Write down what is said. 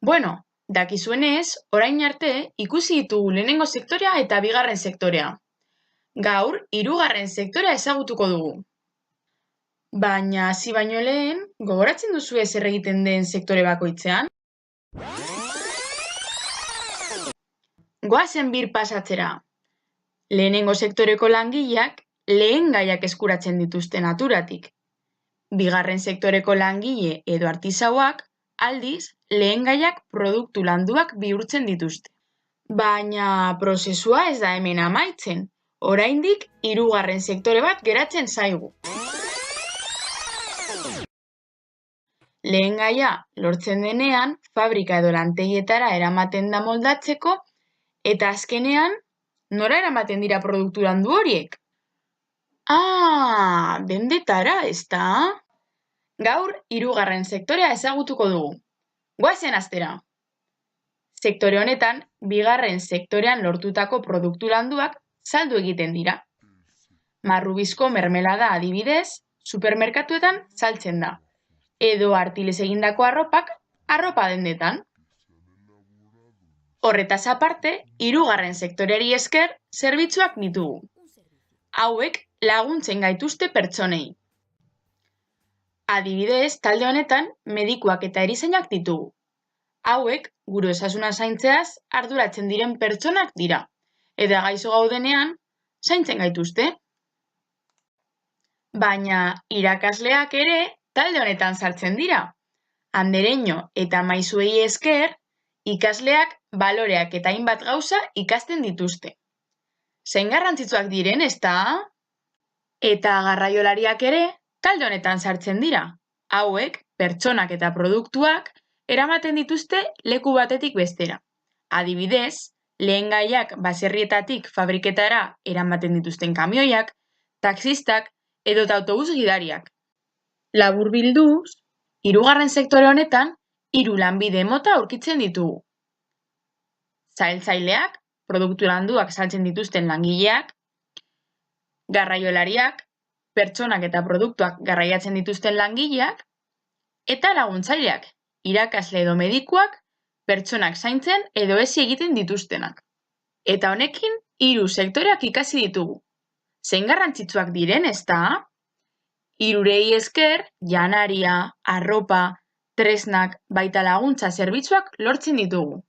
Bueno, dakizuenez, orain arte ikusi ditugu lehenengo sektorea eta bigarren sektorea. Gaur, hirugarren sektorea ezagutuko dugu. Baina hasi baino lehen, gogoratzen duzue zer egiten den sektore bakoitzean? Goazen bir pasatzera. Lehenengo sektoreko langileak lehen gaiak eskuratzen dituzte naturatik. Bigarren sektoreko langile edo artisauak, aldiz, lehen gaiak produktu landuak bihurtzen dituzte. Baina prozesua ez da hemen amaitzen. Oraindik hirugarren sektore bat geratzen zaigu. Lehen gaia lortzen denean, fabrika edo lantegietara eramaten da moldatzeko, eta azkenean, nora eramaten dira produktu landu horiek? Dendetara, ezta? Gaur, hirugarren sektorea ezagutuko dugu. Goazen hastera. Sektore honetan, bigarren sektorean lortutako produktu landuak saldu egiten dira. Marrubizko mermelada adibidez, supermerkatuetan saltzen da. Edo artilez egindako arropa dendetan. Horretaz aparte, hirugarren sektoreari esker zerbitzuak ditugu. Hauek laguntzen gaituzte pertsonei. Adibidez, talde honetan medikuak eta erizainak ditugu. Hauek gure osasuna zaintzeaz arduratzen diren pertsonak dira, eta gaixo gaudenean zaintzen gaituzte. Baina irakasleak ere talde honetan sartzen dira. Andereño eta maisuei esker, ikasleak baloreak eta hainbat gauza ikasten dituzte. Zein garrantzitsuak diren, ezta? Eta garraiolariak ere talde honetan sartzen dira. Hauek, pertsonak eta produktuak, eramaten dituzte leku batetik bestera. Adibidez, lehen gaiak baserrietatik fabriketara eramaten dituzten kamioiak, taxistak edota autobus gidariak. Laburbilduz, hirugarren sektore honetan, 3 lanbide mota aurkitzen ditugu. Zailtzaileak, produktu landuak saltzen dituzten langileak, garraiolariak, pertsonak eta produktuak garraiatzen dituzten langileak, eta laguntzaileak, irakasle edo medikuak, pertsonak zaintzen edo hezi egiten dituztenak. Eta honekin, 3 sektoreak ikasi ditugu. Zein garrantzitsuak diren, ezta? 3 esker, janaria, arropa, tresnak, baita laguntza zerbitzuak lortzen ditugu.